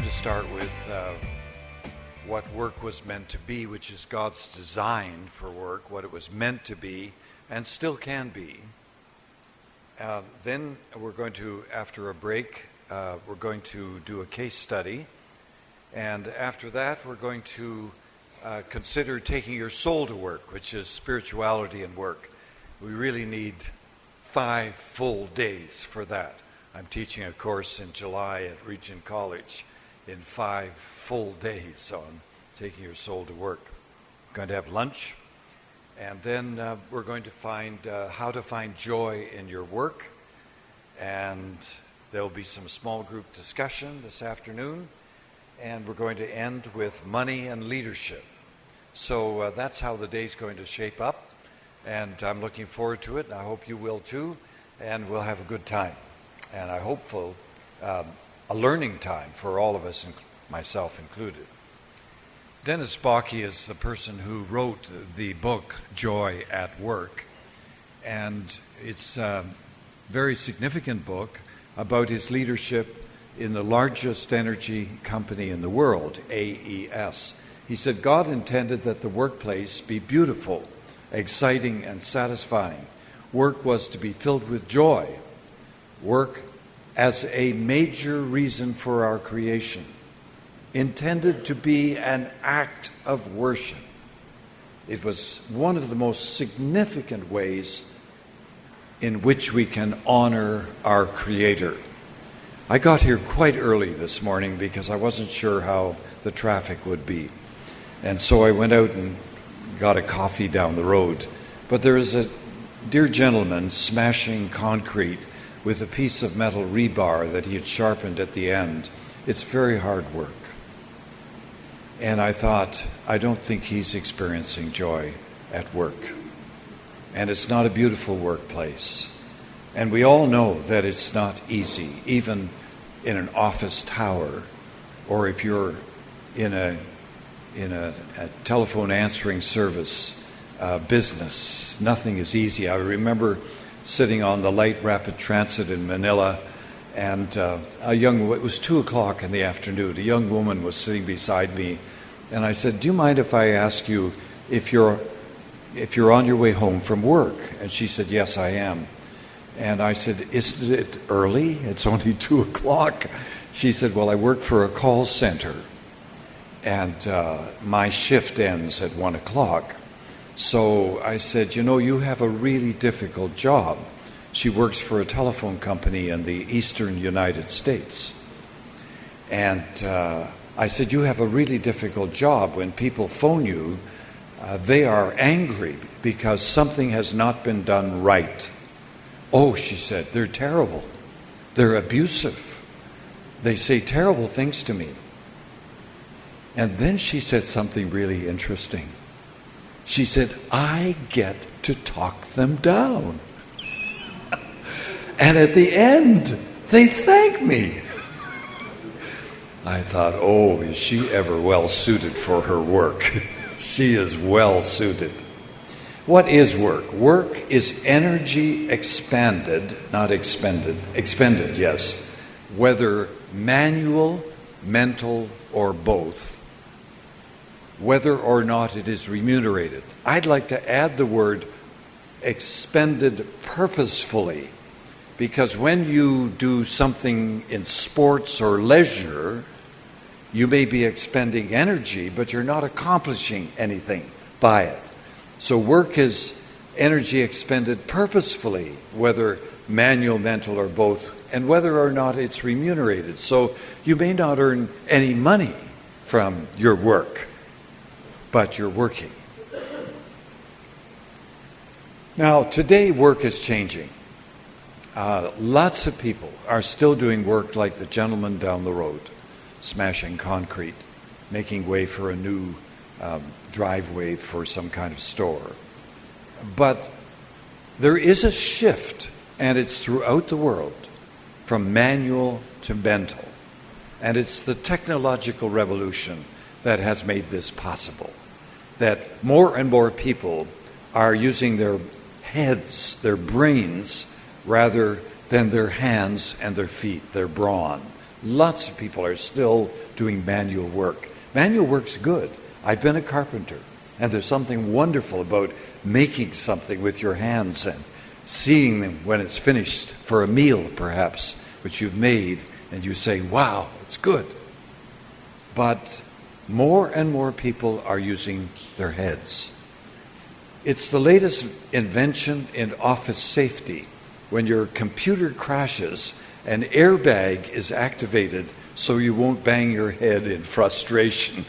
to start with what work was meant to be, which is God's design for work, what it was meant to be and still can be. Then we're going to, after a break, we're going to do a case study. And after that, we're going to consider taking your soul to work, which is spirituality and work. We really need 5 full days for that. I'm teaching a course in July at Regent College in 5 full days on taking your soul to work. We're going to have lunch, and then we're going to find how to find joy in your work, and there'll be some small group discussion this afternoon, and we're going to end with money and leadership. So that's how the day's going to shape up, and I'm looking forward to it, and I hope you will too, and we'll have a good time. And I hope for a learning time for all of us, myself included. Dennis Bakke is the person who wrote the book Joy at Work, and it's a very significant book about his leadership in the largest energy company in the world, AES. He said, God intended that the workplace be beautiful, exciting, and satisfying. Work was to be filled with joy. Work as a major reason for our creation, intended to be an act of worship. It was one of the most significant ways in which we can honor our Creator. I got here quite early this morning because I wasn't sure how the traffic would be. And so I went out and got a coffee down the road. But there is a dear gentleman smashing concrete with a piece of metal rebar that he had sharpened at the end. It's very hard work. And I thought, I don't think he's experiencing joy at work. And it's not a beautiful workplace. And we all know that it's not easy, even in an office tower, or if you're in a telephone answering service business. Nothing is easy. I remember sitting on the light rapid transit in Manila, and it was 2:00 in the afternoon. A young woman was sitting beside me, and I said, do you mind if I ask you if you're on your way home from work? And she said, yes, I am. And I said, isn't it early? It's only 2:00. She said, well, I work for a call center, and my shift ends at 1:00. So I said, you have a really difficult job. She works for a telephone company in the eastern United States. And I said, you have a really difficult job. When people phone you, they are angry because something has not been done right. Oh, she said, they're terrible. They're abusive. They say terrible things to me. And then she said something really interesting. She said, I get to talk them down. And at the end, they thank me. I thought, oh, is she ever well suited for her work? She is well suited. What is work? Work is energy expanded, not expended, yes, whether manual, mental, or both, whether or not it is remunerated. I'd like to add the word expended purposefully, because when you do something in sports or leisure, you may be expending energy, but you're not accomplishing anything by it. So work is energy expended purposefully, whether manual, mental, or both, and whether or not it's remunerated. So you may not earn any money from your work, but you're working. Now, today work is changing. Lots of people are still doing work like the gentleman down the road, smashing concrete, making way for a new driveway for some kind of store. But there is a shift, and it's throughout the world, from manual to mental. And it's the technological revolution that has made this possible. That more and more people are using their heads, their brains, rather than their hands and their feet, their brawn, Lots of people are still doing manual work. Manual work's good. I've been a carpenter, and there's something wonderful about making something with your hands and seeing them when it's finished for a meal, perhaps, which you've made, and you say, wow, it's good. But more and more people are using their heads. It's the latest invention in office safety. When your computer crashes, an airbag is activated so you won't bang your head in frustration.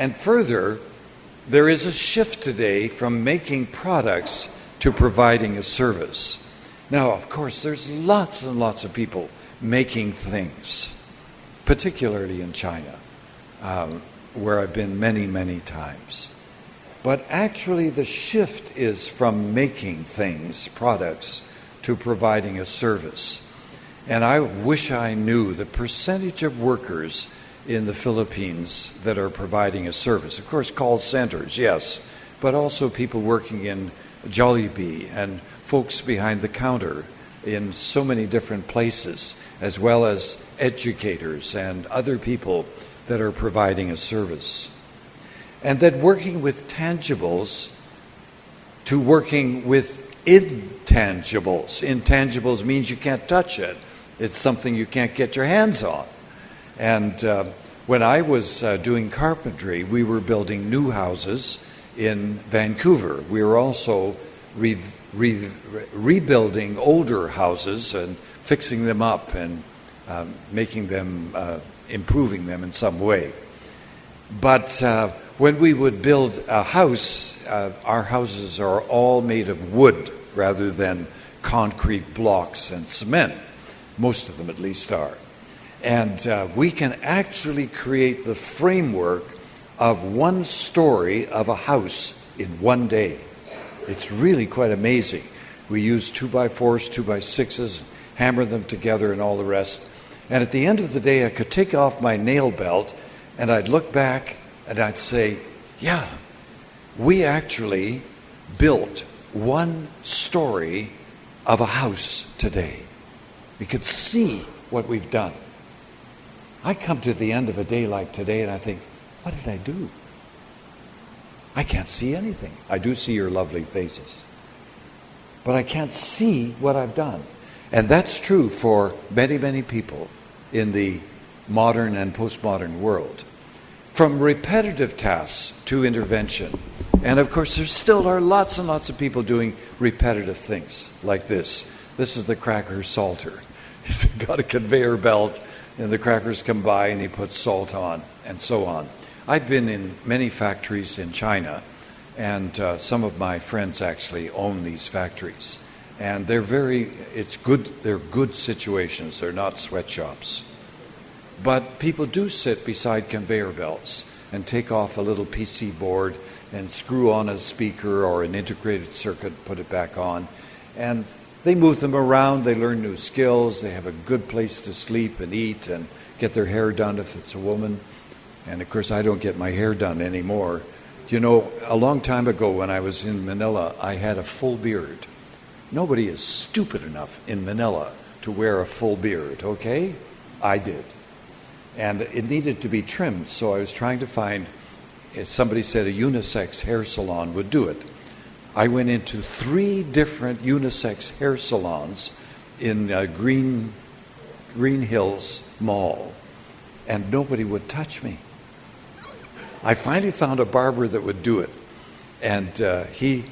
And further, there is a shift today from making products to providing a service. Now, of course, there's lots and lots of people making things, particularly in China, where I've been many, many times. But actually, the shift is from making things, products, to providing a service. And I wish I knew the percentage of workers in the Philippines that are providing a service. Of course, call centers, yes, but also people working in Jollibee and folks behind the counter in so many different places, as well as educators and other people that are providing a service. And that working with tangibles to working with intangibles. Intangibles means you can't touch it. It's something you can't get your hands on. And when I was doing carpentry, we were building new houses in Vancouver. We were also rebuilding older houses and fixing them up and making them, improving them in some way. But when we would build a house, our houses are all made of wood rather than concrete blocks and cement. Most of them at least are. And we can actually create the framework of one story of a house in one day. It's really quite amazing. We use 2x4s, 2x6s, hammer them together and all the rest. And at the end of the day, I could take off my nail belt and I'd look back and I'd say, yeah, we actually built one story of a house today. We could see what we've done. I come to the end of a day like today and I think, what did I do? I can't see anything. I do see your lovely faces. But I can't see what I've done. And that's true for many, many people in the modern and postmodern world. From repetitive tasks to intervention. And of course, there still are lots and lots of people doing repetitive things like this. This is the cracker salter. He's got a conveyor belt, and the crackers come by, and he puts salt on, and so on. I've been in many factories in China, and some of my friends actually own these factories. And they're good situations. They're not sweatshops. But people do sit beside conveyor belts and take off a little PC board and screw on a speaker or an integrated circuit, put it back on. And they move them around, they learn new skills, they have a good place to sleep and eat and get their hair done if it's a woman. And of course, I don't get my hair done anymore. You know, a long time ago when I was in Manila, I had a full beard. Nobody is stupid enough in Manila to wear a full beard, okay? I did. And it needed to be trimmed, so I was trying to find, if somebody said a unisex hair salon would do it. I went into 3 different unisex hair salons in Green Hills Mall, and nobody would touch me. I finally found a barber that would do it, and he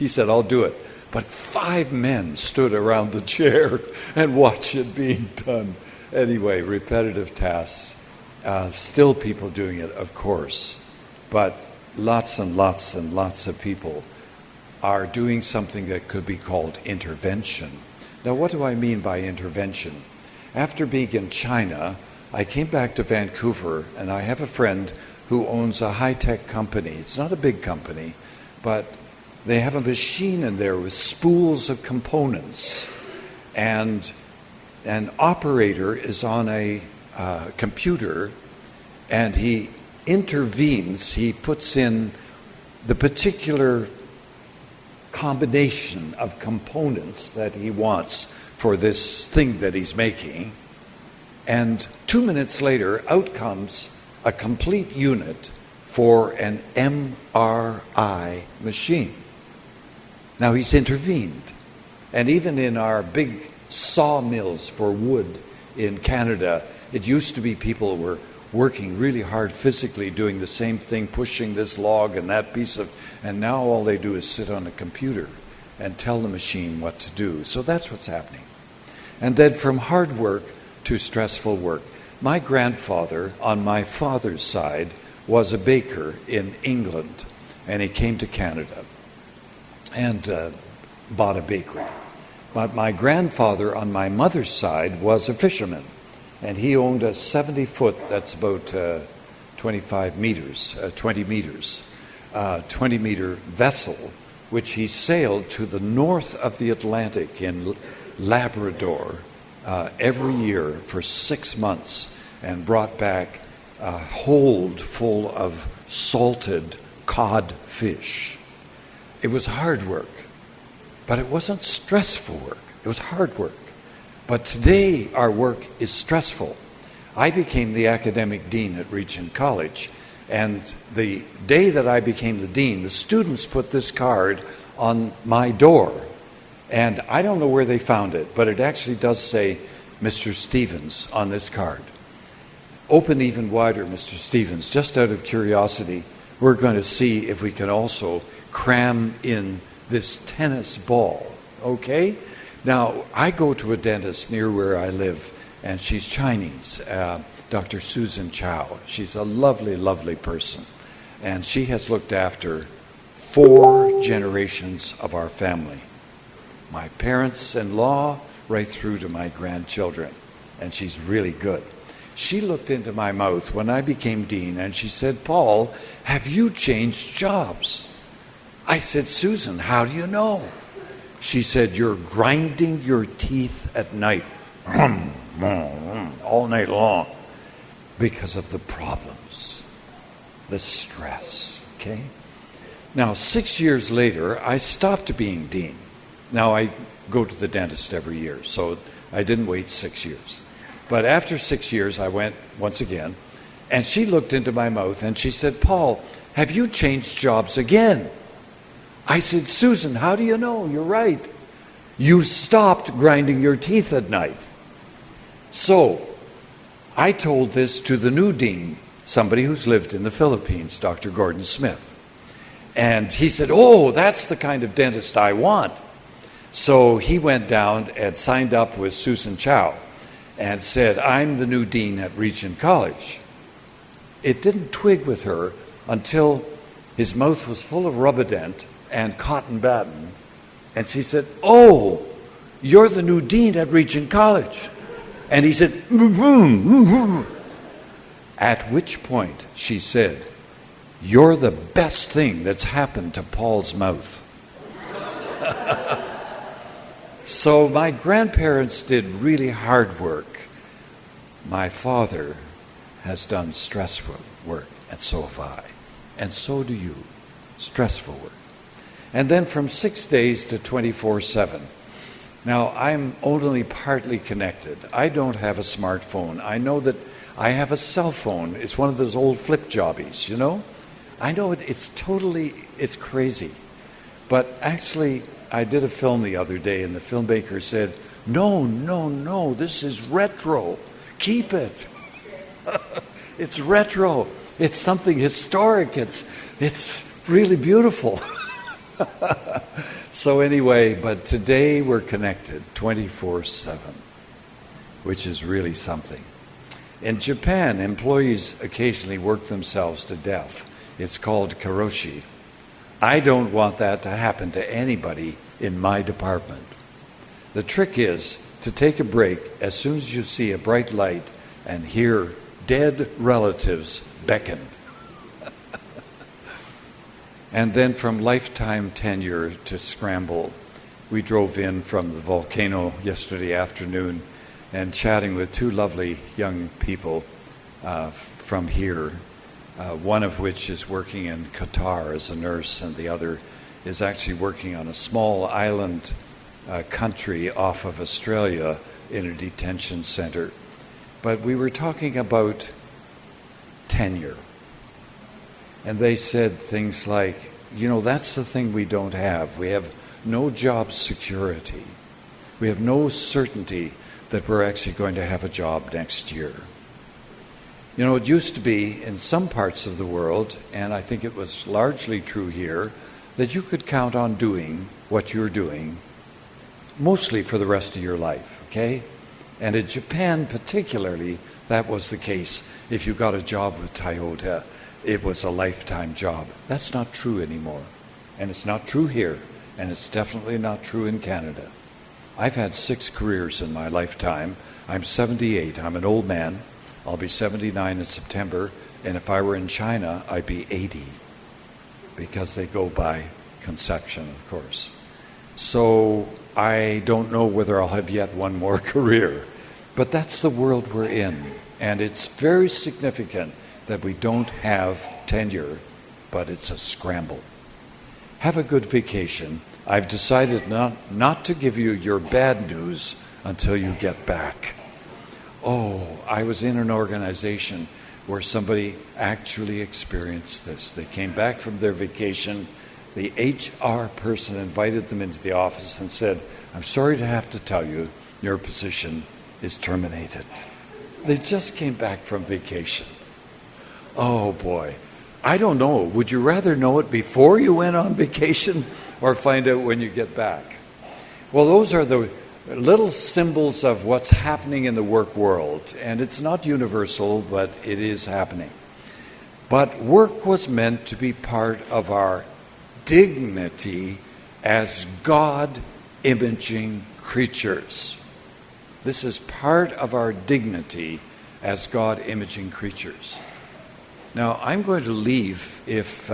said, I'll do it. But 5 men stood around the chair and watched it being done. Anyway, repetitive tasks. Still people doing it, of course. But lots and lots and lots of people are doing something that could be called intervention. Now, what do I mean by intervention? After being in China, I came back to Vancouver, and I have a friend who owns a high-tech company. It's not a big company, but they have a machine in there with spools of components, and an operator is on a computer, and he intervenes. He puts in the particular combination of components that he wants for this thing that he's making. And 2 minutes later, out comes a complete unit for an MRI machine. Now he's intervened. And even in our big sawmills for wood in Canada, it used to be people were working really hard physically, doing the same thing, pushing this log and that piece of, and now all they do is sit on a computer and tell the machine what to do. So that's what's happening. And then from hard work to stressful work. My grandfather, on my father's side, was a baker in England, and he came to Canada and bought a bakery. But my grandfather on my mother's side was a fisherman, and he owned a 70-foot, that's about 25 meters, 20 meters, 20-meter vessel, which he sailed to the north of the Atlantic in Labrador every year for 6 months and brought back a hold full of salted cod fish. It was hard work, but it wasn't stressful work. It was hard work. But today our work is stressful. I became the academic dean at Regent College, and the day that I became the dean, the students put this card on my door. And I don't know where they found it, but it actually does say Mr. Stevens on this card. Open even wider, Mr. Stevens. Just out of curiosity, we're going to see if we can also cram in this tennis ball, okay? Now, I go to a dentist near where I live, and she's Chinese, Dr. Susan Chow. She's a lovely, lovely person, and she has looked after 4 generations of our family. My parents-in-law, right through to my grandchildren, and she's really good. She looked into my mouth when I became dean, and she said, "Paul, have you changed jobs?" I said, "Susan, how do you know?" She said, "You're grinding your teeth at night, all night long, because of the problems, the stress," okay? Now, 6 years later, I stopped being dean. Now, I go to the dentist every year, so I didn't wait 6 years. But after 6 years, I went once again, and she looked into my mouth, and she said, "Paul, have you changed jobs again?" I said, "Susan, how do you know? You're right. You stopped grinding your teeth at night." So I told this to the new dean, somebody who's lived in the Philippines, Dr. Gordon Smith. And he said, "Oh, that's the kind of dentist I want." So he went down and signed up with Susan Chow and said, "I'm the new dean at Regent College." It didn't twig with her until his mouth was full of Rubident and cotton batting. And she said, "Oh, you're the new dean at Regent College." And he said, "Mm-hmm." At which point she said, "You're the best thing that's happened to Paul's mouth." So my grandparents did really hard work. My father has done stressful work, and so have I. And so do you. Stressful work. And then from 6 days to 24/7. Now, I'm only partly connected. I don't have a smartphone. I know that I have a cell phone. It's one of those old flip jobbies, you know? I know it's crazy. But actually, I did a film the other day, and the filmmaker said, no, this is retro. Keep it. It's retro. It's something historic. It's really beautiful. So anyway, but today we're connected 24/7, which is really something. In Japan, employees occasionally work themselves to death. It's called karoshi. I don't want that to happen to anybody in my department. The trick is to take a break as soon as you see a bright light and hear dead relatives beckon. And then from lifetime tenure to scramble. We drove in from the volcano yesterday afternoon and chatting with 2 lovely young people from here, one of which is working in Qatar as a nurse and the other is actually working on a small island country off of Australia in a detention center. But we were talking about tenure. And they said things like, that's the thing we don't have. We have no job security. We have no certainty that we're actually going to have a job next year. It used to be in some parts of the world, and I think it was largely true here, that you could count on doing what you're doing mostly for the rest of your life, okay? And in Japan particularly, that was the case. If you got a job with Toyota, it was a lifetime job. That's not true anymore. And it's not true here, and it's definitely not true in Canada. I've had 6 careers in my lifetime. I'm 78. I'm an old man. I'll be 79 in September, and if I were in China, I'd be 80, because they go by conception, of course. So I don't know whether I'll have yet one more career, but that's the world we're in, and it's very significant that we don't have tenure, but it's a scramble. Have a good vacation. I've decided not to give you your bad news until you get back. Oh, I was in an organization where somebody actually experienced this. They came back from their vacation. The HR person invited them into the office and said, "I'm sorry to have to tell you, your position is terminated." They just came back from vacation. Oh boy, I don't know. Would you rather know it before you went on vacation or find out when you get back? Well, those are the little symbols of what's happening in the work world, and it's not universal, but it is happening. But work was meant to be part of our dignity as God-imaging creatures. This is part of our dignity as God-imaging creatures. Now, I'm going to leave if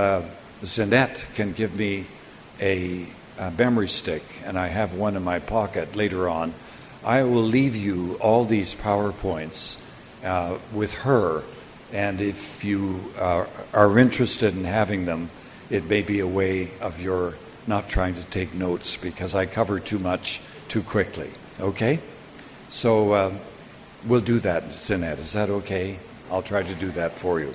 Zanette can give me a memory stick, and I have one in my pocket later on. I will leave you all these PowerPoints with her, and if you are interested in having them, it may be a way of your not trying to take notes, because I cover too much too quickly. Okay? So we'll do that, Zanette. Is that okay? I'll try to do that for you.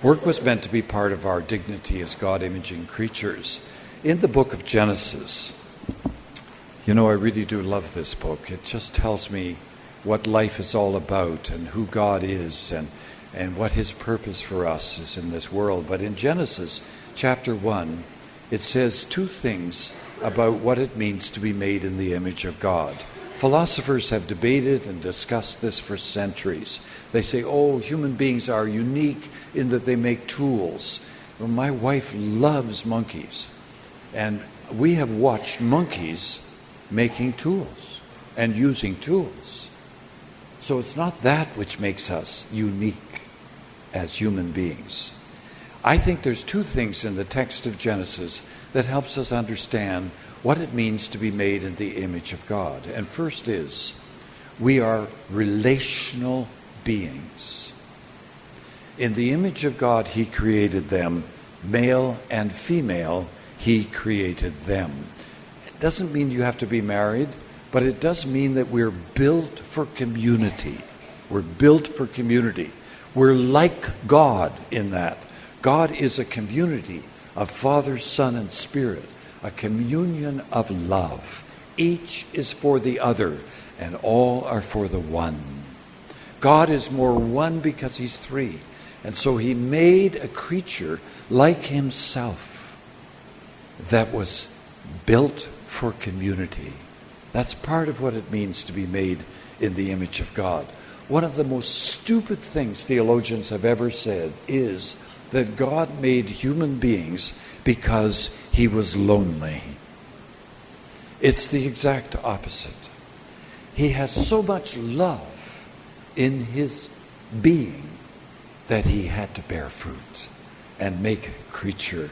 Work was meant to be part of our dignity as God-imaging creatures. In the book of Genesis, I really do love this book. It just tells me what life is all about and who God is and what his purpose for us is in this world. But in Genesis chapter 1, it says 2 things about what it means to be made in the image of God. Philosophers have debated and discussed this for centuries. They say, human beings are unique in that they make tools. Well, my wife loves monkeys. And we have watched monkeys making tools and using tools. So it's not that which makes us unique as human beings. I think there's 2 things in the text of Genesis that helps us understand what it means to be made in the image of God. And first is, we are relational beings. In the image of God, he created them, male and female, he created them. It doesn't mean you have to be married, but it does mean that we're built for community. We're built for community. We're like God in that. God is a community of Father, Son, and Spirit, a communion of love. Each is for the other, and all are for the one. God is more one because he's 3. And so he made a creature like himself that was built for community. That's part of what it means to be made in the image of God. One of the most stupid things theologians have ever said is that God made human beings because he was lonely. It's the exact opposite. He has so much love in his being that he had to bear fruit and make a creature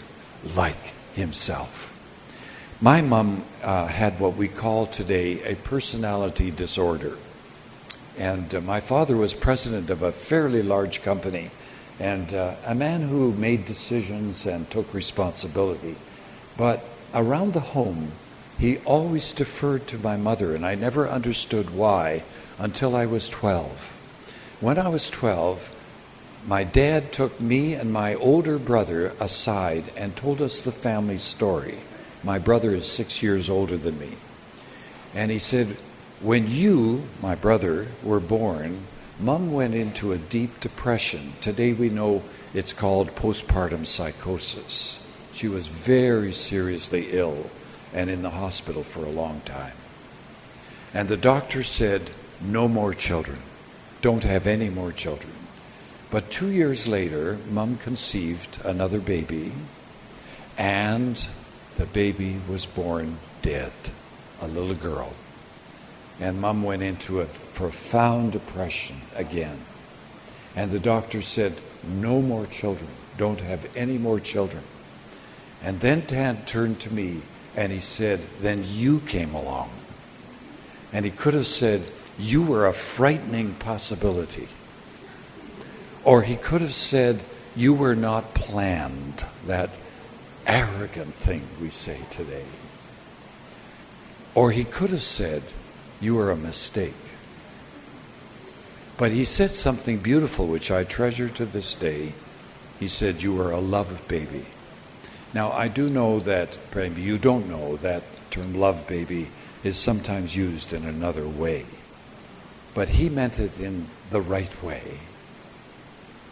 like himself. My mom had what we call today a personality disorder. And my father was president of a fairly large company and a man who made decisions and took responsibility. But around the home, he always deferred to my mother, and I never understood why until I was 12. When I was 12, my dad took me and my older brother aside and told us the family story. My brother is 6 years older than me. And he said, when you, my brother, were born, Mom went into a deep depression. Today we know it's called postpartum psychosis. She was very seriously ill and in the hospital for a long time. And the doctor said, no more children. Don't have any more children. But 2 years later, Mom conceived another baby, and the baby was born dead, a little girl. And Mom went into a profound depression again. And the doctor said, no more children. Don't have any more children. And then Dad turned to me and he said, then you came along. And he could have said, you were a frightening possibility. Or he could have said, you were not planned, that arrogant thing we say today. Or he could have said, you were a mistake. But he said something beautiful, which I treasure to this day. He said, you were a love baby. Now, I do know that, maybe you don't know, that term love baby is sometimes used in another way. But he meant it in the right way,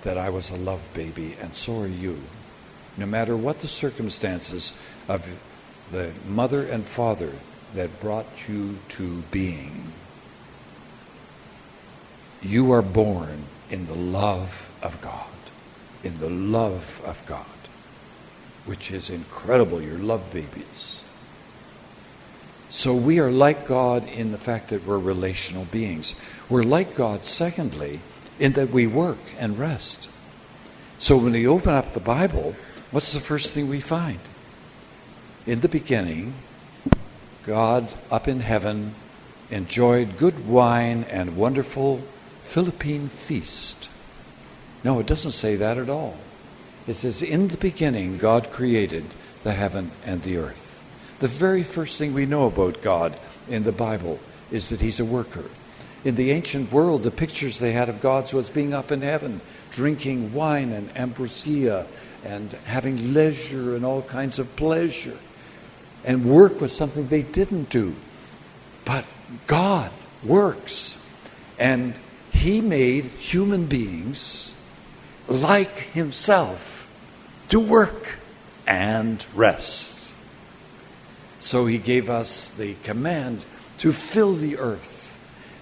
that I was a love baby, and so are you. No matter what the circumstances of the mother and father that brought you to being, you are born in the love of God, in the love of God, which is incredible. You're love babies. So we are like God in the fact that we're relational beings. We're like God, secondly, in that we work and rest. So when we open up the Bible, what's the first thing we find? In the beginning, God up in heaven enjoyed good wine and wonderful Philippine feast. No, it doesn't say that at all. It says, in the beginning, God created the heaven and the earth. The very first thing we know about God in the Bible is that he's a worker. In the ancient world, the pictures they had of God was being up in heaven, drinking wine and ambrosia and having leisure and all kinds of pleasure. And work was something they didn't do. But God works. And he made human beings like himself to work and rest. So he gave us the command to fill the earth.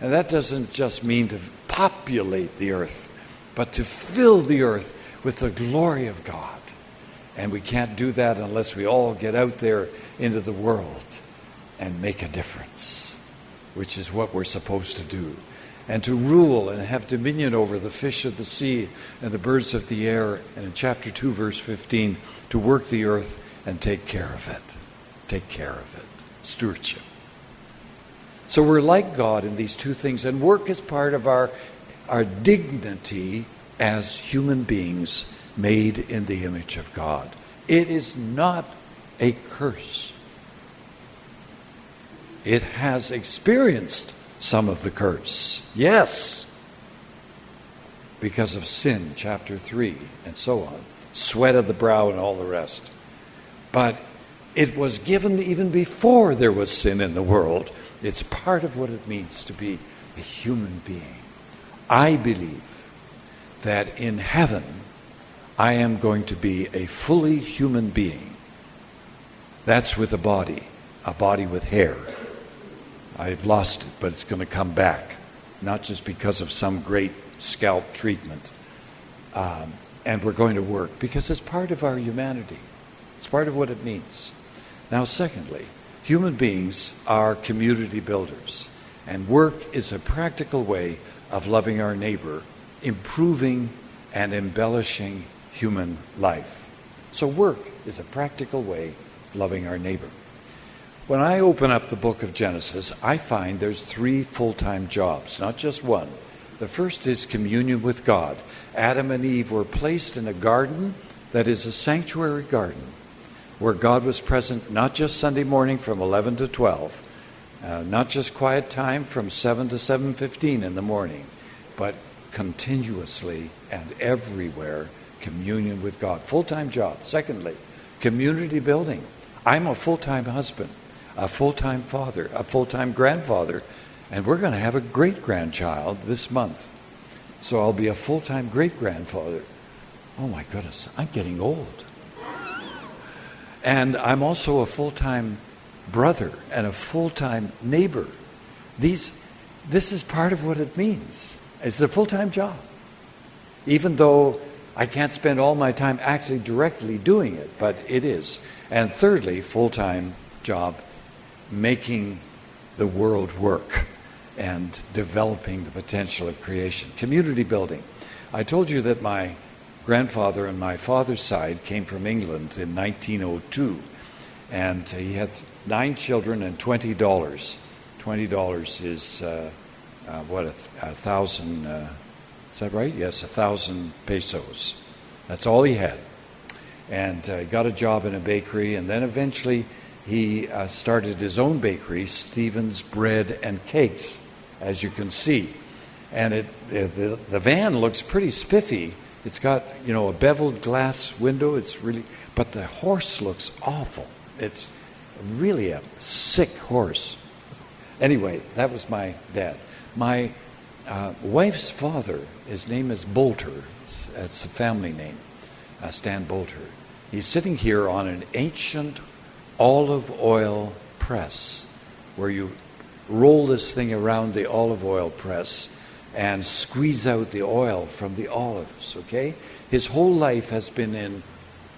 And that doesn't just mean to populate the earth, but to fill the earth with the glory of God. And we can't do that unless we all get out there into the world and make a difference, which is what we're supposed to do. And to rule and have dominion over the fish of the sea and the birds of the air. And in chapter 2, verse 15, to work the earth and take care of it. Take care of it. Stewardship. So we're like God in these two things. And work is part of our dignity as human beings made in the image of God. It is not a curse. It has experienced some of the curse. Yes. Because of sin, chapter 3, and so on. Sweat of the brow and all the rest. But it was given even before there was sin in the world. It's part of what it means to be a human being. I believe that in heaven, I am going to be a fully human being. That's with a body with hair. I've lost it, but it's going to come back, not just because of some great scalp treatment. And we're going to work because it's part of our humanity. It's part of what it means. Now, secondly, human beings are community builders, and work is a practical way of loving our neighbor, improving and embellishing human life. So work is a practical way of loving our neighbor. When I open up the book of Genesis, I find there's 3 full-time jobs, not just one. The first is communion with God. Adam and Eve were placed in a garden that is a sanctuary garden, where God was present, not just Sunday morning from 11 to 12, not just quiet time from 7 to 7:15 in the morning, but continuously and everywhere communion with God. Full-time job. Secondly, community building. I'm a full-time husband, a full-time father, a full-time grandfather, and we're going to have a great-grandchild this month. So I'll be a full-time great-grandfather. Oh my goodness, I'm getting old. And I'm also a full-time brother and a full-time neighbor. This is part of what it means. It's a full-time job. Even though I can't spend all my time actually directly doing it, but it is. And thirdly, full-time job, making the world work and developing the potential of creation. Community building. I told you that my grandfather on my father's side came from England in 1902, and he had 9 children and $20. $20 is what, 1,000? Is that right? Yes, 1,000 pesos. That's all he had, and got a job in a bakery, and then eventually he started his own bakery, Stephen's Bread and Cakes, as you can see, and the van looks pretty spiffy. It's got, a beveled glass window. But the horse looks awful. It's really a sick horse. Anyway, that was my dad. My wife's father, his name is Bolter. That's the family name, Stan Bolter. He's sitting here on an ancient olive oil press, where you roll this thing around the olive oil press and squeeze out the oil from the olives, okay? His whole life has been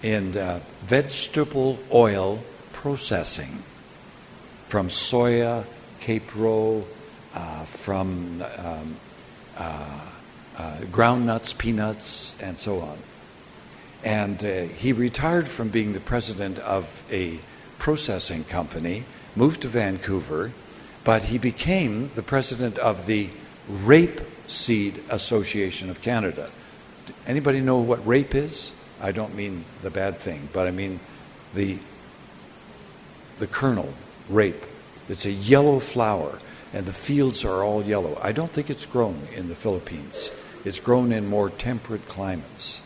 in vegetable oil processing, from soya, capro, from groundnuts, peanuts, and so on. And he retired from being the president of a processing company, moved to Vancouver, but he became the president of the Rapeseed Association of Canada. Anybody know what rape is? I don't mean the bad thing, but I mean the kernel, rape. It's a yellow flower, and the fields are all yellow. I don't think it's grown in the Philippines. It's grown in more temperate climates.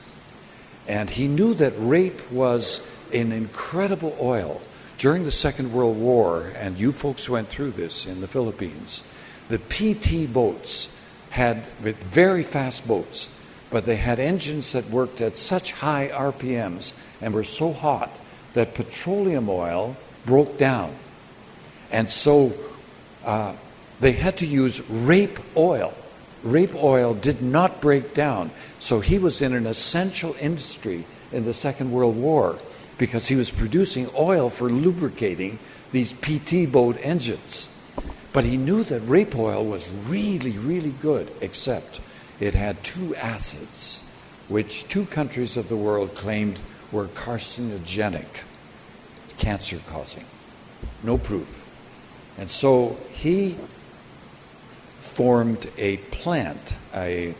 And he knew that rape was an incredible oil. During the Second World War, and you folks went through this in the Philippines, the PT boats had very fast boats, but they had engines that worked at such high RPMs and were so hot that petroleum oil broke down. And so they had to use rape oil. Rape oil did not break down. So he was in an essential industry in the Second World War because he was producing oil for lubricating these PT boat engines. But he knew that rape oil was really, really good, except it had 2 acids, which 2 countries of the world claimed were carcinogenic, cancer-causing. No proof. And so he formed a plant, a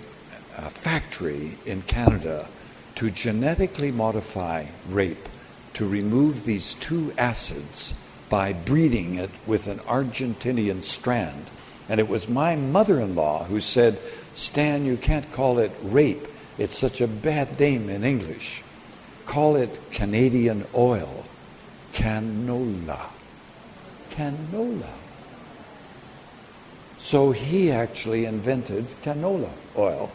factory in Canada to genetically modify rape, to remove these 2 acids by breeding it with an Argentinian strand. And it was my mother-in-law who said, "Stan, you can't call it rape. It's such a bad name in English. Call it Canadian oil. Canola. Canola." So he actually invented canola oil.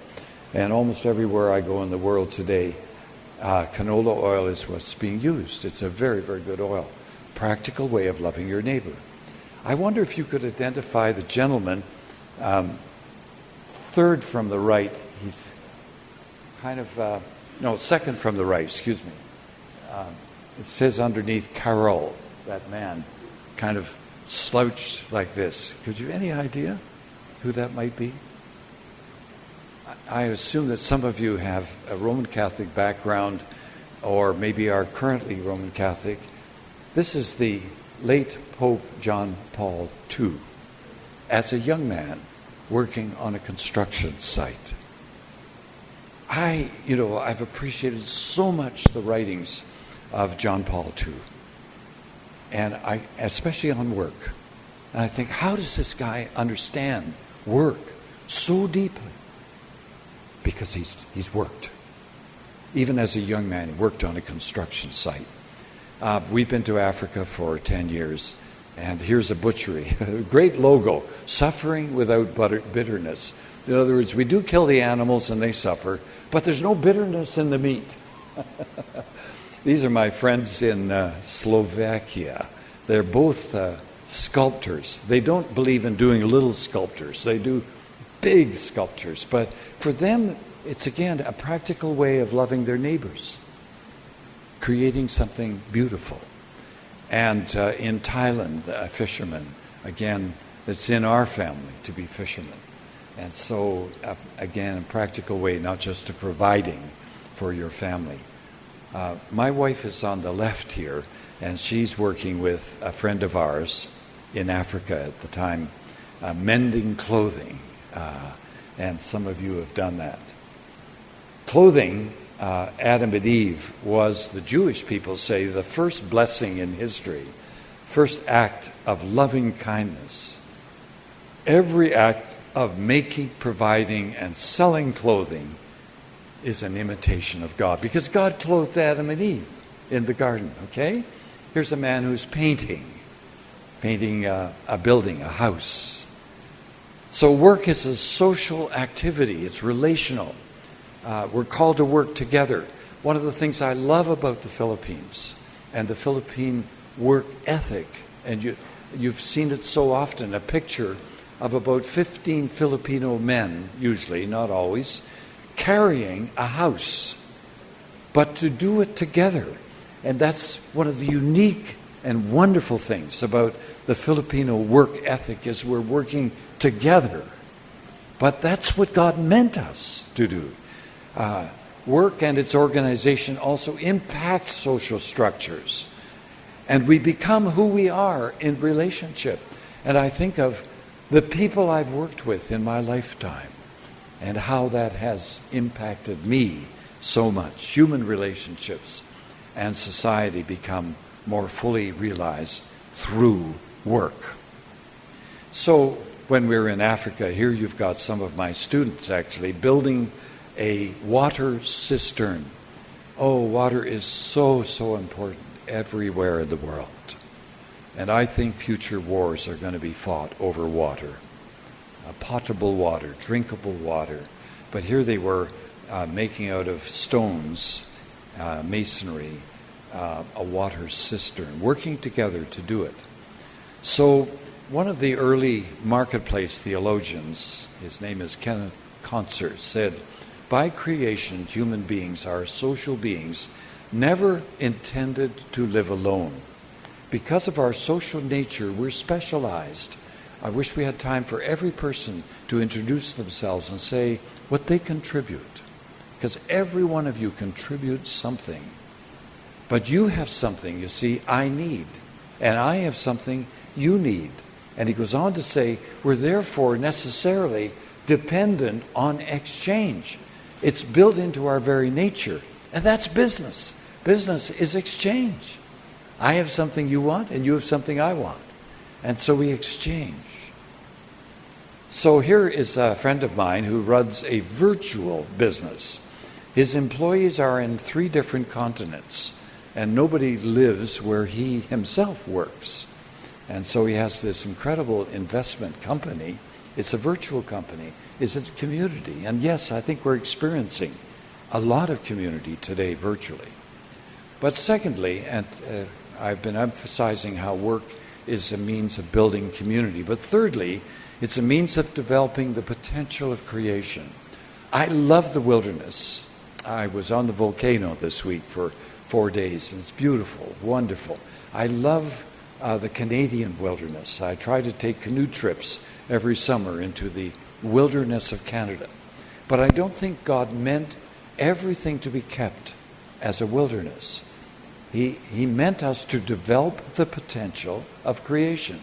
And almost everywhere I go in the world today, canola oil is what's being used. It's a very, very good oil. Practical way of loving your neighbor. I wonder if you could identify the gentleman, third from the right. He's kind of, second from the right, excuse me. It says underneath Carol, that man, kind of slouched like this. Could you have any idea who that might be? I assume that some of you have a Roman Catholic background or maybe are currently Roman Catholic. This is the late Pope John Paul II, as a young man working on a construction site. I've appreciated so much the writings of John Paul II. and especially on work. And I think, how does this guy understand work so deeply? Because he's worked. Even as a young man, he worked on a construction site. We've been to Africa for 10 years, and here's a butchery. A great logo, suffering without bitterness. In other words, we do kill the animals and they suffer, but there's no bitterness in the meat. These are my friends in Slovakia. They're both sculptors. They don't believe in doing little sculptures. They do big sculptures. But for them, it's again a practical way of loving their neighbors, creating something beautiful. And in Thailand, a fisherman, again, it's in our family to be fishermen. And so, again, a practical way, not just to providing for your family. My wife is on the left here, and she's working with a friend of ours in Africa at the time, mending clothing. And some of you have done that. Clothing, Adam and Eve, was, the Jewish people say, the first blessing in history, first act of loving kindness. Every act of making, providing, and selling clothing is an imitation of God, because God clothed Adam and Eve in the garden, okay? Here's a man who's painting a building, a house. So work is a social activity. It's relational. We're called to work together. One of the things I love about the Philippines and the Philippine work ethic, and you've seen it so often, a picture of about 15 Filipino men, usually, not always, carrying a house, but to do it together. And that's one of the unique and wonderful things about the Filipino work ethic, is we're working together. But that's what God meant us to do. Work and its organization also impacts social structures. And we become who we are in relationship. And I think of the people I've worked with in my lifetime and how that has impacted me so much. Human relationships and society become more fully realized through work. So when we were in Africa, here you've got some of my students actually building a water cistern. Oh, water is so, so important everywhere in the world. And I think future wars are going to be fought over water. Potable water, drinkable water. But here they were making out of stones, masonry, a water cistern, working together to do it. So one of the early marketplace theologians, his name is Kenneth Concert, said, by creation, human beings are social beings, never intended to live alone. Because of our social nature, we're specialized. I wish we had time for every person to introduce themselves and say what they contribute. Because every one of you contributes something. But you have something, you see, I need. And I have something you need. And he goes on to say, we're therefore necessarily dependent on exchange. It's built into our very nature. And that's business. Business is exchange. I have something you want, and you have something I want. And so we exchange. So here is a friend of mine who runs a virtual business. His employees are in 3 different continents, and nobody lives where he himself works. And so he has this incredible investment company. It's a virtual company. It's a community. And yes, I think we're experiencing a lot of community today virtually. But secondly, and I've been emphasizing how work is a means of building community. But thirdly, it's a means of developing the potential of creation. I love the wilderness. I was on the volcano this week for 4 days, and it's beautiful, wonderful. I love the Canadian wilderness. I try to take canoe trips every summer into the wilderness of Canada. But I don't think God meant everything to be kept as a wilderness. He meant us to develop the potential of creation.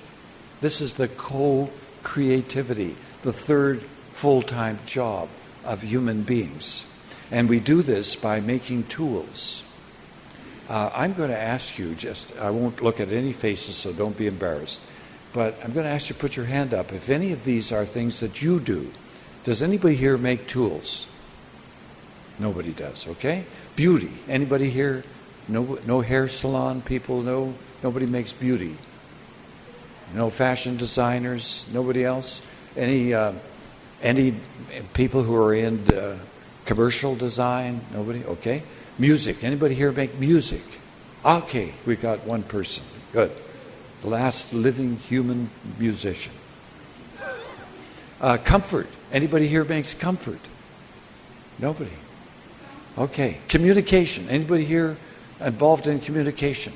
This is the co-creativity, the third full-time job of human beings. And we do this by making tools. I'm going to ask you, I won't look at any faces, so don't be embarrassed. But I'm going to ask you to put your hand up. If any of these are things that you do, does anybody here make tools? Nobody does, okay? Beauty. Anybody here? No hair salon people? No, nobody makes beauty. No fashion designers? Nobody else? Any people who are in commercial design? Nobody? Okay. Music. Anybody here make music? Okay, we got one person. Good. The last living human musician. Comfort. Anybody here makes comfort? Nobody. Okay. Communication. Anybody here involved in communication?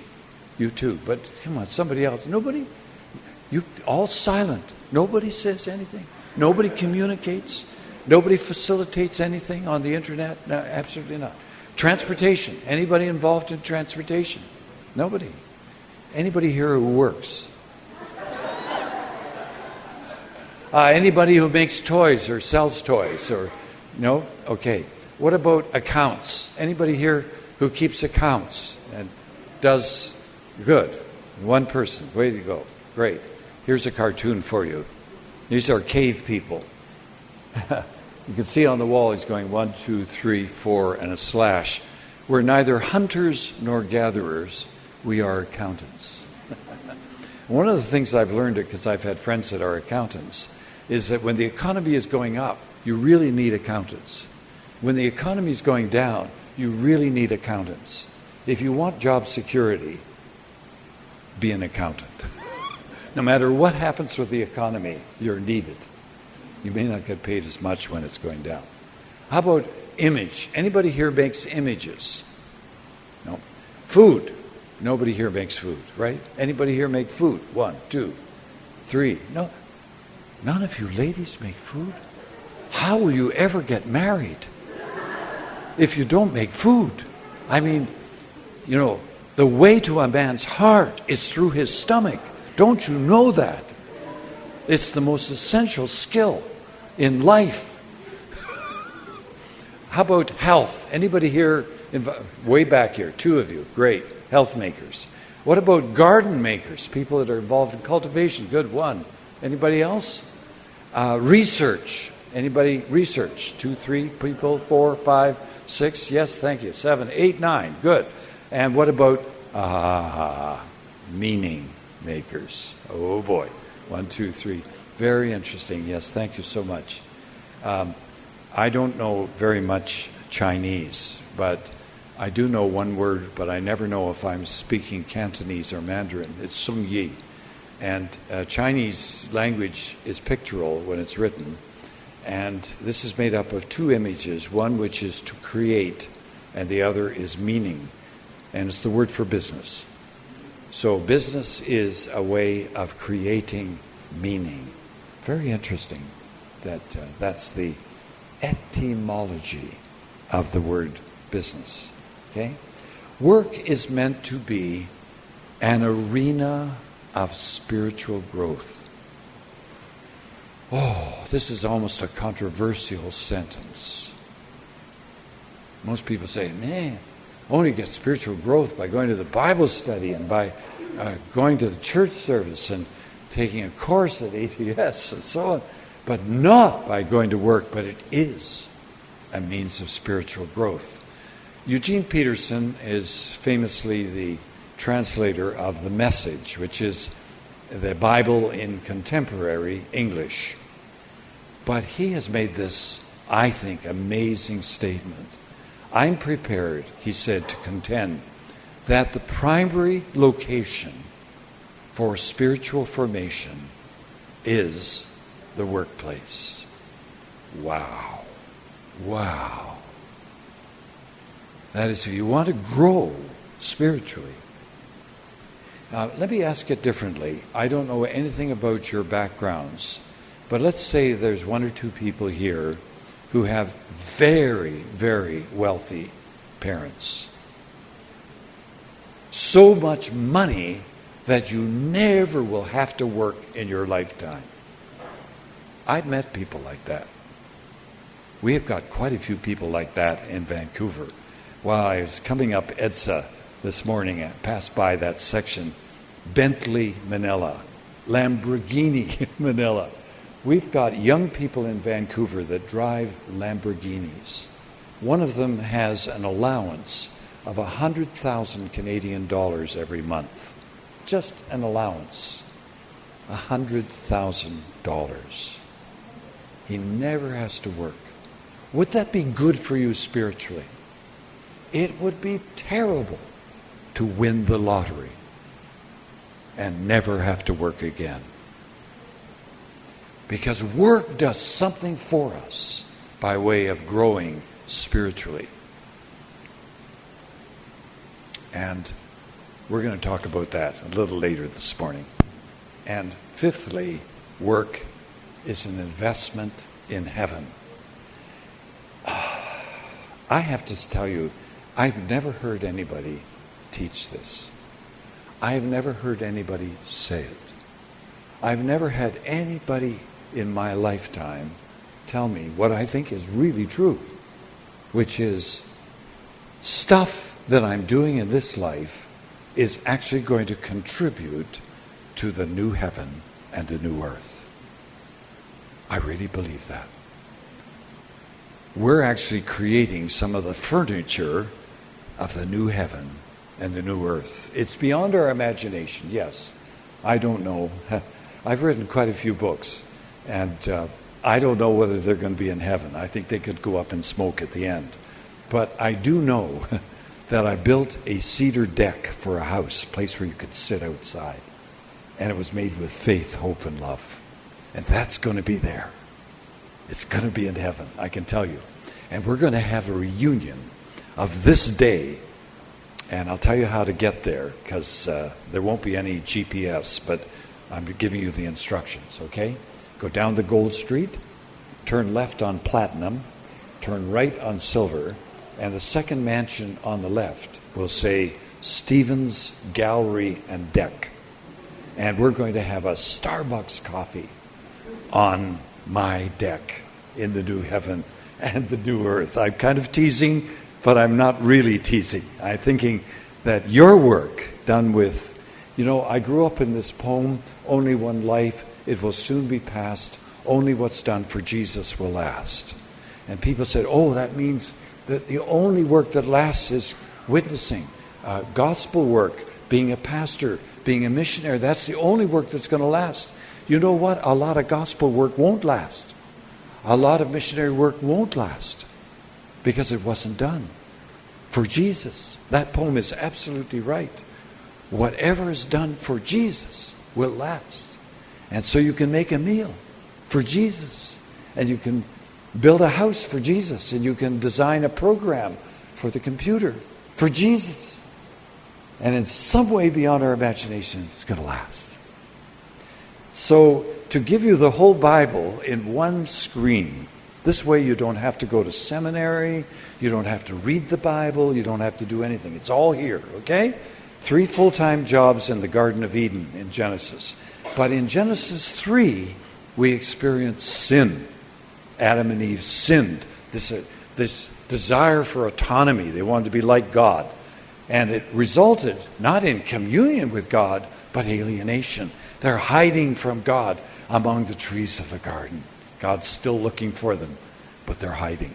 You too. But come on, somebody else. Nobody? You all silent. Nobody says anything. Nobody communicates. Nobody facilitates anything on the internet. No, absolutely not. Transportation. Anybody involved in transportation? Nobody. Anybody here who works? Anybody who makes toys or sells toys? Or no? Okay. What about accounts? Anybody here who keeps accounts and does good? One person. Way to go. Great. Here's a cartoon for you. These are cave people. You can see on the wall he's going 1, 2, 3, 4, and a slash. We're neither hunters nor gatherers. We are accountants. One of the things I've learned, because I've had friends that are accountants, is that when the economy is going up, you really need accountants. When the economy is going down, you really need accountants. If you want job security, be an accountant. No matter what happens with the economy, you're needed. You may not get paid as much when it's going down. How about image? Anybody here makes images? No. Food. Nobody here makes food, right? Anybody here make food? 1, 2, 3. No. None of you ladies make food? How will you ever get married if you don't make food? I mean, you know, the way to a man's heart is through his stomach. Don't you know that? It's the most essential skill in life. How about health? Anybody here, way back here, 2 of you, great, health makers. What about garden makers, people that are involved in cultivation? Good, 1. Anybody else? Research. Anybody research? 2, 3 people, 4, 5, 6. Yes, thank you. 7, 8, 9. Good. And what about meaning makers? Oh boy. 1, 2, 3. Very interesting. Yes, thank you so much. I don't know very much Chinese, but I do know one word, but I never know if I'm speaking Cantonese or Mandarin. It's Sung Yi. And Chinese language is pictorial when it's written. And this is made up of 2 images, one which is to create, and the other is meaning. And it's the word for business. So business is a way of creating meaning. Very interesting that that's the etymology of the word business. Okay? Work is meant to be an arena of spiritual growth. Oh, this is almost a controversial sentence. Most people say, man, only get spiritual growth by going to the Bible study and by going to the church service and taking a course at ATS and so on, but not by going to work, but it is a means of spiritual growth. Eugene Peterson is famously the translator of the Message, which is the Bible in contemporary English. But he has made this, I think, amazing statement. I'm prepared, he said, to contend that the primary location for spiritual formation is the workplace. Wow. Wow. That is, if you want to grow spiritually. Let me ask it differently. I don't know anything about your backgrounds, but let's say there's 1 or 2 people here who have very, very wealthy parents. So much money that you never will have to work in your lifetime. I've met people like that. We have got quite a few people like that in Vancouver. While I was coming up EDSA this morning. I passed by that section. Bentley Manila, Lamborghini Manila. We've got young people in Vancouver that drive Lamborghinis. One of them has an allowance of 100,000 Canadian dollars every month. Just an allowance. $100,000. He never has to work. Would that be good for you spiritually? It would be terrible to win the lottery and never have to work again. Because work does something for us by way of growing spiritually. And we're going to talk about that a little later this morning. And fifthly, work is an investment in heaven. I have to tell you, I've never heard anybody teach this. I've never heard anybody say it. I've never had anybody in my lifetime tell me what I think is really true, which is stuff that I'm doing in this life is actually going to contribute to the new heaven and the new earth. I really believe that. We're actually creating some of the furniture of the new heaven and the new earth. It's beyond our imagination, yes. I don't know. I've written quite a few books, and I don't know whether they're going to be in heaven. I think they could go up in smoke at the end. But I do know that I built a cedar deck for a house, a place where you could sit outside. And it was made with faith, hope, and love. And that's going to be there. It's going to be in heaven, I can tell you. And we're going to have a reunion of this day. And I'll tell you how to get there, because there won't be any GPS, but I'm giving you the instructions, okay? Go down the Gold Street, turn left on Platinum, turn right on Silver, and the second mansion on the left will say Stevens Gallery and Deck. And we're going to have a Starbucks coffee on my deck in the new heaven and the new earth. I'm kind of teasing, but I'm not really teasing. I'm thinking that your work done with, I grew up in this poem, only one life, it will soon be past, only what's done for Jesus will last. And people said, oh, that means that the only work that lasts is witnessing, gospel work, being a pastor, being a missionary. That's the only work that's going to last. You know what? A lot of gospel work won't last. A lot of missionary work won't last because it wasn't done for Jesus. That poem is absolutely right. Whatever is done for Jesus will last. And so you can make a meal for Jesus, and you can build a house for Jesus, and you can design a program for the computer for Jesus. And in some way beyond our imagination, it's going to last. So to give you the whole Bible in one screen, this way you don't have to go to seminary, you don't have to read the Bible, you don't have to do anything. It's all here, okay? 3 full-time jobs in the Garden of Eden in Genesis. But in Genesis 3, we experience sin. Adam and Eve sinned. This desire for autonomy. They wanted to be like God. And it resulted not in communion with God, but alienation. They're hiding from God among the trees of the garden. God's still looking for them, but they're hiding.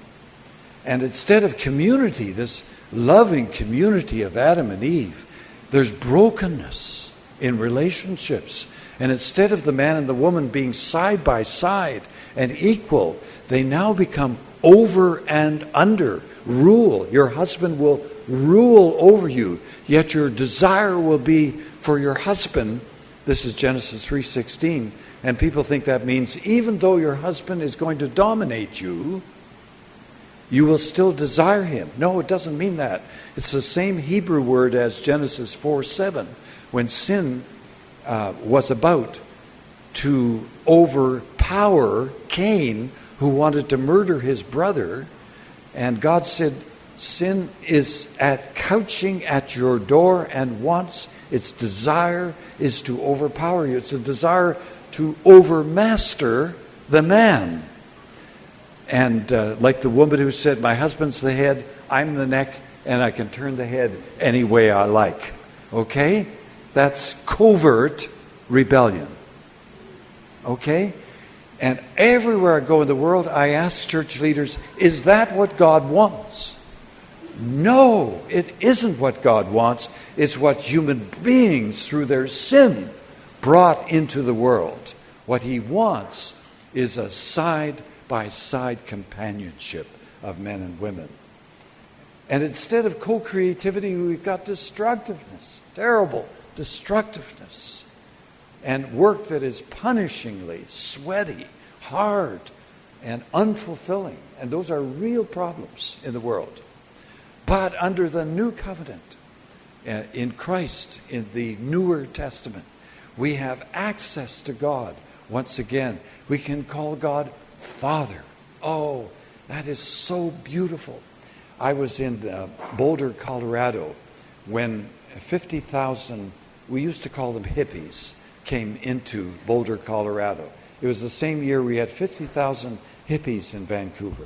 And instead of community, this loving community of Adam and Eve, there's brokenness in relationships. And instead of the man and the woman being side by side and equal, they now become over and under. Rule. Your husband will rule over you, yet your desire will be for your husband. This is Genesis 3:16, and people think that means even though your husband is going to dominate you, you will still desire him. No, it doesn't mean that. It's the same Hebrew word as Genesis 4:7, when sin was about to overpower Cain, who wanted to murder his brother, and God said, sin is couching at your door and wants, its desire is to overpower you. It's a desire to overmaster the man. And like the woman who said, my husband's the head, I'm the neck, and I can turn the head any way I like. Okay? That's covert rebellion. Okay? And everywhere I go in the world, I ask church leaders, is that what God wants? No, it isn't what God wants. It's what human beings, through their sin, brought into the world. What he wants is a side-by-side companionship of men and women. And instead of co-creativity, we've got destructiveness, terrible destructiveness, and work that is punishingly sweaty, hard, and unfulfilling. And those are real problems in the world. But under the new covenant, in Christ, in the newer testament, we have access to God. Once again, we can call God Father. Oh, that is so beautiful. I was in Boulder, Colorado, when 50,000, we used to call them hippies, came into Boulder, Colorado. It was the same year we had 50,000 hippies in Vancouver.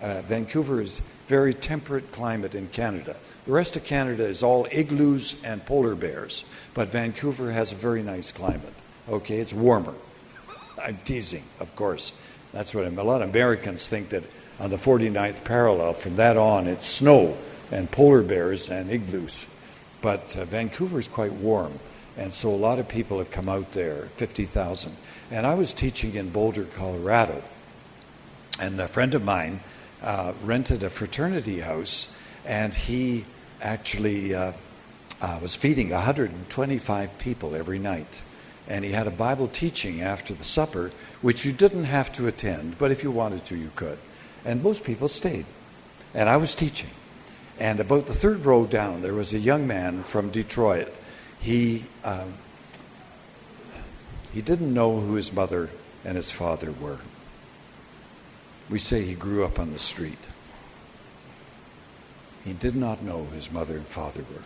Vancouver is very temperate climate in Canada. The rest of Canada is all igloos and polar bears, but Vancouver has a very nice climate. Okay, it's warmer. I'm teasing, of course. That's what a lot of Americans think that on the 49th parallel, from that on, it's snow and polar bears and igloos. But Vancouver is quite warm, and so a lot of people have come out there, 50,000. And I was teaching in Boulder, Colorado, and a friend of mine rented a fraternity house, and he actually was feeding 125 people every night. And he had a Bible teaching after the supper, which you didn't have to attend, but if you wanted to, you could. And most people stayed. And I was teaching. And about the third row down, there was a young man from Detroit. He didn't know who his mother and his father were. We say he grew up on the street. He did not know who his mother and father were.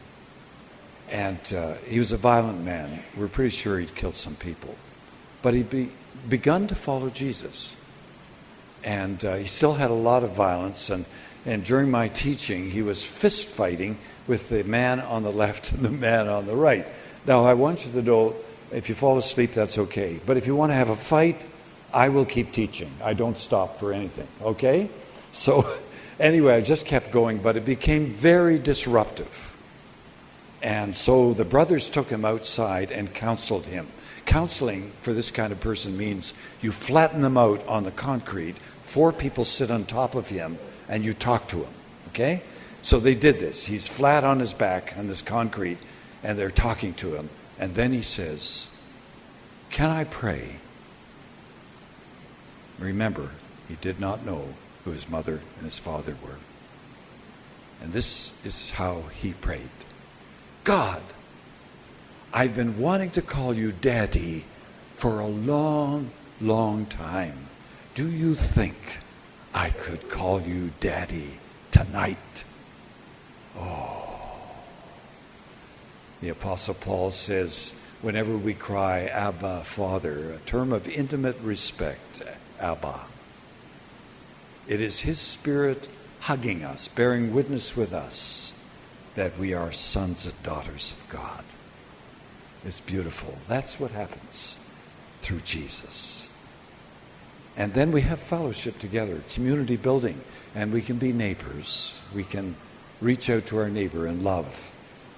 And he was a violent man. We're pretty sure he'd killed some people. But he'd begun to follow Jesus. And he still had a lot of violence. And during my teaching, he was fist fighting with the man on the left and the man on the right. Now, I want you to know, if you fall asleep, that's okay. But if you want to have a fight, I will keep teaching. I don't stop for anything, okay? So anyway, I just kept going, but it became very disruptive. And so the brothers took him outside and counseled him. Counseling for this kind of person means you flatten them out on the concrete, 4 people sit on top of him, and you talk to him, okay? So they did this. He's flat on his back on this concrete, and they're talking to him. And then he says, "Can I pray?" Remember, he did not know who his mother and his father were. And this is how he prayed. "God, I've been wanting to call you Daddy for a long, long time. Do you think I could call you Daddy tonight?" Oh. The Apostle Paul says, whenever we cry, "Abba, Father," a term of intimate respect, Abba. It is his Spirit hugging us, bearing witness with us that we are sons and daughters of God. It's beautiful. That's what happens through Jesus. And then we have fellowship together, community building, and we can be neighbors. We can reach out to our neighbor in love.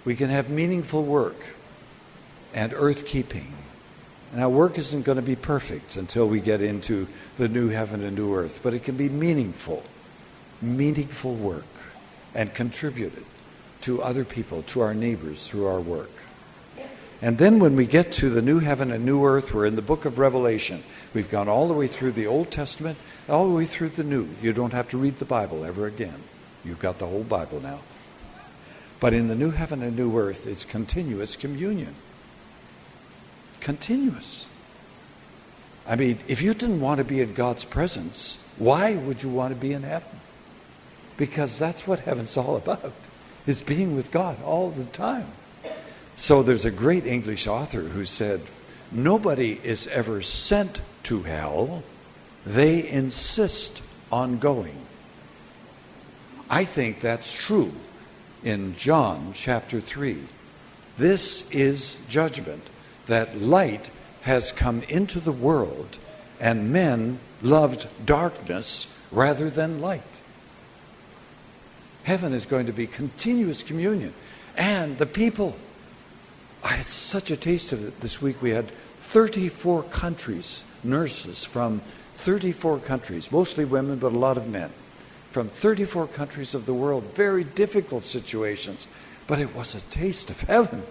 We can have meaningful work and earth-keeping. Now, work isn't going to be perfect until we get into the new heaven and new earth, but it can be meaningful work, and contributed to other people, to our neighbors through our work. And then when we get to the new heaven and new earth, we're in the book of Revelation. We've gone all the way through the Old Testament, all the way through the New. You don't have to read the Bible ever again. You've got the whole Bible now. But in the new heaven and new earth, it's continuous communion. Continuous. I mean, if you didn't want to be in God's presence, why would you want to be in heaven? Because that's what heaven's all about. It's being with God all the time. So there's a great English author who said, "Nobody is ever sent to hell. They insist on going." I think that's true. in John chapter 3. This is judgment, that light has come into the world, and men loved darkness rather than light. Heaven is going to be continuous communion. And the people, I had such a taste of it this week. We had 34 countries, nurses from 34 countries, mostly women, but a lot of men, from 34 countries of the world. Very difficult situations. But it was a taste of heaven,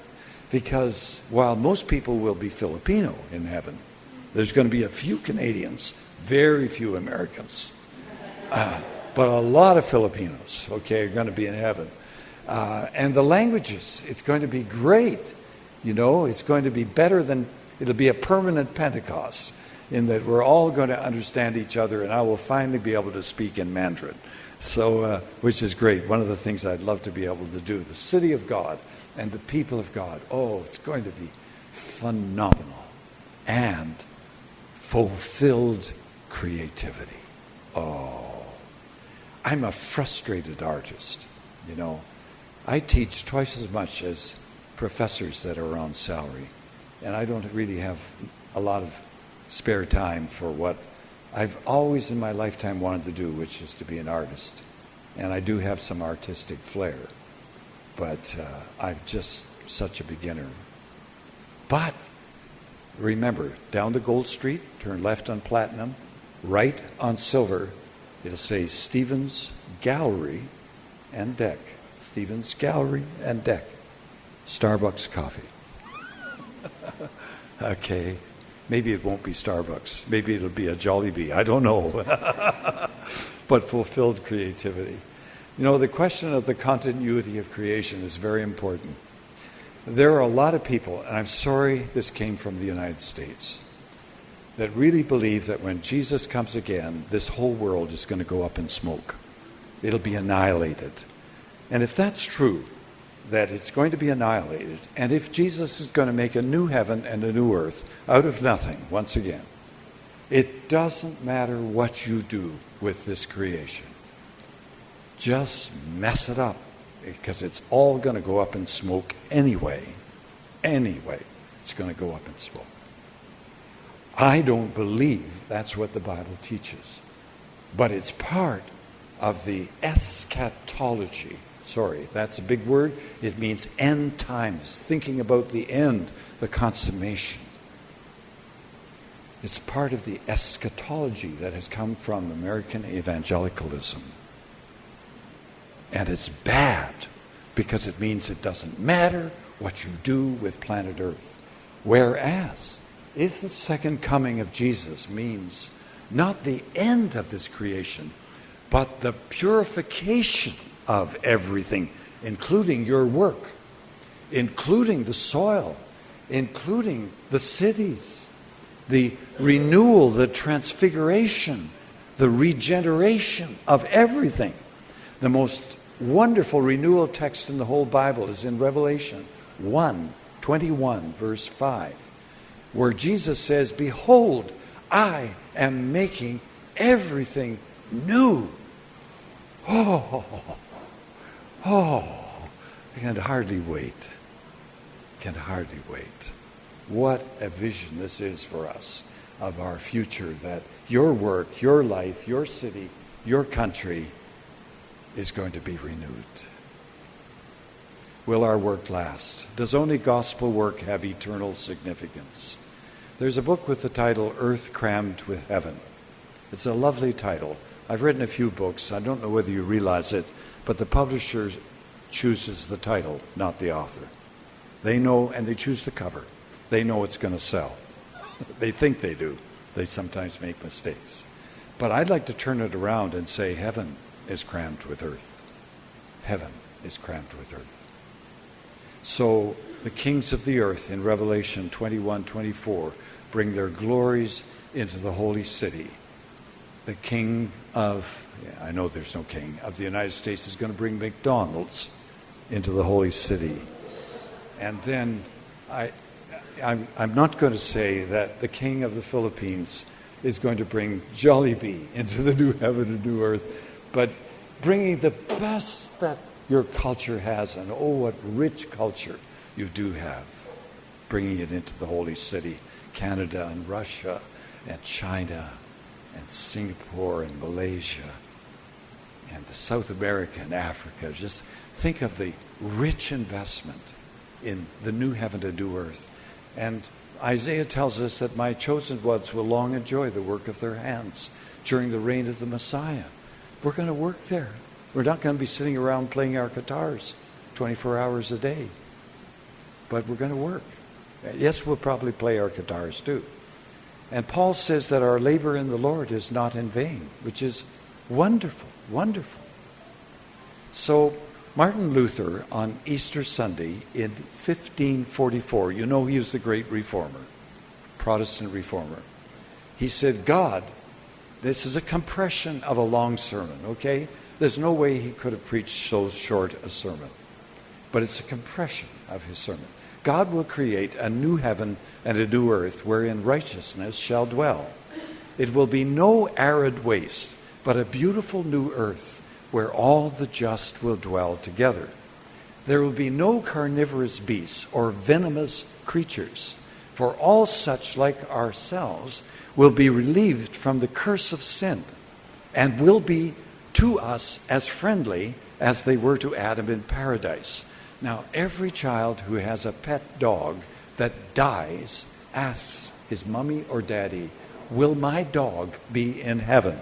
because while most people will be Filipino in heaven, there's going to be a few Canadians, very few Americans, but a lot of Filipinos, okay, are going to be in heaven. And the languages, it's going to be great. You know, it's going to be better than, it'll be a permanent Pentecost, in that we're all going to understand each other, and I will finally be able to speak in Mandarin. So, which is great. One of the things I'd love to be able to do. The city of God and the people of God. Oh, it's going to be phenomenal. And fulfilled creativity. Oh, I'm a frustrated artist, you know. I teach twice as much as professors that are on salary. And I don't really have a lot of spare time for what I've always in my lifetime wanted to do, which is to be an artist. And I do have some artistic flair. But I'm just such a beginner. But remember, down the Gold Street, turn left on Platinum, right on Silver, it'll say Stevens Gallery and Deck. Stevens Gallery and Deck. Starbucks coffee. Okay. Maybe it won't be Starbucks. Maybe it'll be a Jollibee. I don't know. But fulfilled creativity. You know, the question of the continuity of creation is very important. There are a lot of people, and I'm sorry this came from the United States, that really believe that when Jesus comes again, this whole world is going to go up in smoke. It'll be annihilated. And if that's true, that it's going to be annihilated, and if Jesus is going to make a new heaven and a new earth out of nothing once again, it doesn't matter what you do with this creation. Just mess it up, because it's all going to go up in smoke anyway. Anyway, it's going to go up in smoke. I don't believe that's what the Bible teaches, but it's part of the eschatology. Sorry, that's a big word. It means end times, thinking about the end, the consummation. It's part of the eschatology that has come from American evangelicalism. And it's bad, because it means it doesn't matter what you do with planet Earth. Whereas, if the second coming of Jesus means not the end of this creation, but the purification of everything, including your work, including the soil, including the cities, the renewal, the transfiguration, the regeneration of everything. The most wonderful renewal text in the whole Bible is in Revelation 1:21, verse 5, where Jesus says, "Behold, I am making everything new." Oh, I can hardly wait. Can hardly wait. What a vision this is for us of our future, that your work, your life, your city, your country is going to be renewed. Will our work last? Does only gospel work have eternal significance? There's a book with the title Earth Crammed with Heaven. It's a lovely title. I've written a few books. I don't know whether you realize it, but the publisher chooses the title, not the author. They know, and they choose the cover. They know it's going to sell. They think they do. They sometimes make mistakes. But I'd like to turn it around and say heaven is crammed with earth. Heaven is crammed with earth. So the kings of the earth in Revelation 21:24 bring their glories into the holy city. The king of, I know there's no king, of the United States is going to bring McDonald's into the holy city. And then I'm not going to say that the king of the Philippines is going to bring Jollibee into the new heaven and new earth, but bringing the best that your culture has, and oh, what rich culture you do have, bringing it into the holy city. Canada and Russia and China and Singapore and Malaysia and the South America and Africa. Just think of the rich investment in the new heaven and new earth. And Isaiah tells us that my chosen ones will long enjoy the work of their hands during the reign of the Messiah. We're going to work there. We're not going to be sitting around playing our guitars 24 hours a day. But we're going to work. Yes, we'll probably play our guitars too. And Paul says that our labor in the Lord is not in vain, which is wonderful, wonderful. So Martin Luther on Easter Sunday in 1544, you know he was the great reformer, Protestant reformer. He said, God, this is a compression of a long sermon, okay? There's no way he could have preached so short a sermon. But it's a compression of his sermon. God will create a new heaven and a new earth wherein righteousness shall dwell. It will be no arid waste, but a beautiful new earth where all the just will dwell together. There will be no carnivorous beasts or venomous creatures, for all such like ourselves will be relieved from the curse of sin and will be to us as friendly as they were to Adam in paradise. Now, every child who has a pet dog that dies asks his mommy or daddy, will my dog be in heaven?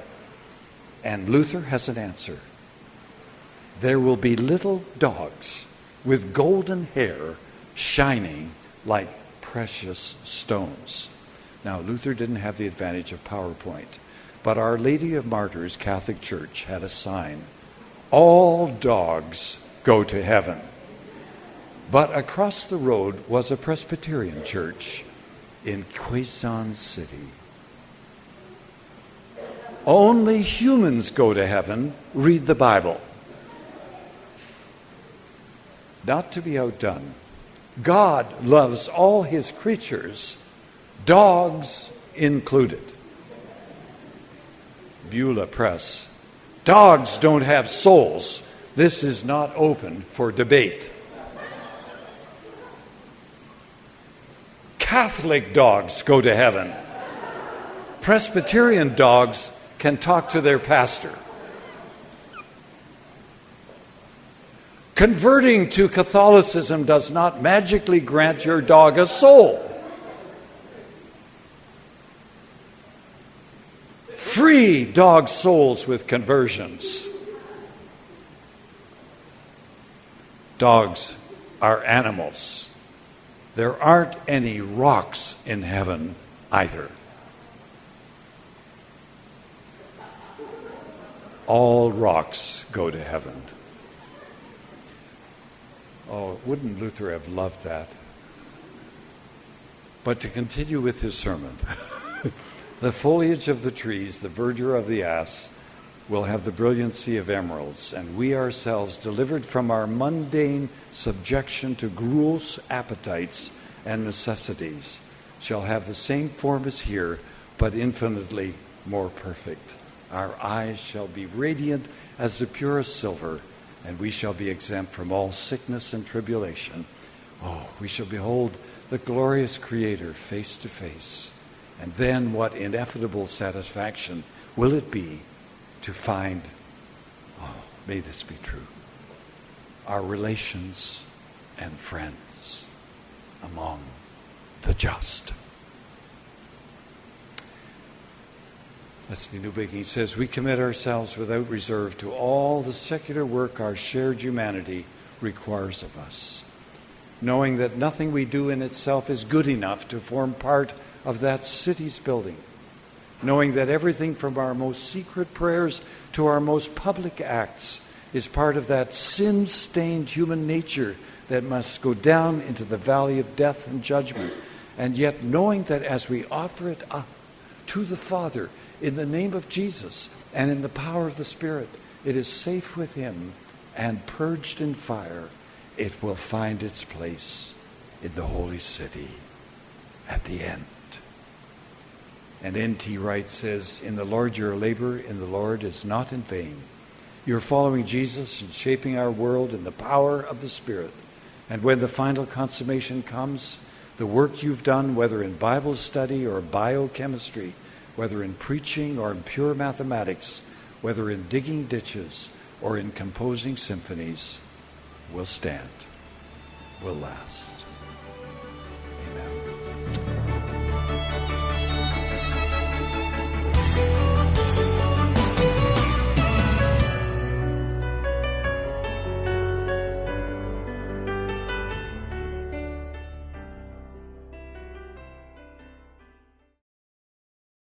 And Luther has an answer. There will be little dogs with golden hair shining like precious stones. Now, Luther didn't have the advantage of PowerPoint, but Our Lady of Martyrs Catholic Church had a sign. All dogs go to heaven. But across the road was a Presbyterian church in Quezon City. Only humans go to heaven. Read the Bible. Not to be outdone, God loves all his creatures, dogs included. Beulah Press. Dogs don't have souls. This is not open for debate. Catholic dogs go to heaven. Presbyterian dogs can talk to their pastor. Converting to Catholicism does not magically grant your dog a soul. Free dog souls with conversions. Dogs are animals. There aren't any rocks in heaven either. All rocks go to heaven. Oh, wouldn't Luther have loved that? But to continue with his sermon, the foliage of the trees, the verdure of the ass, will have the brilliancy of emeralds, and we ourselves, delivered from our mundane subjection to gross appetites and necessities, shall have the same form as here, but infinitely more perfect. Our eyes shall be radiant as the purest silver, and we shall be exempt from all sickness and tribulation. Oh, we shall behold the glorious Creator face to face. And then what ineffable satisfaction will it be to find, oh, may this be true, our relations and friends among the just. Leslie Newbigin says, we commit ourselves without reserve to all the secular work our shared humanity requires of us, knowing that nothing we do in itself is good enough to form part of that city's building, knowing that everything from our most secret prayers to our most public acts is part of that sin-stained human nature that must go down into the valley of death and judgment, and yet knowing that as we offer it up to the Father in the name of Jesus and in the power of the Spirit, it is safe with him and purged in fire. It will find its place in the holy city at the end. And N.T. Wright says, in the Lord your labor in the Lord is not in vain. You're following Jesus and shaping our world in the power of the Spirit. And when the final consummation comes, the work you've done, whether in Bible study or biochemistry, whether in preaching or in pure mathematics, whether in digging ditches or in composing symphonies, will stand, will last.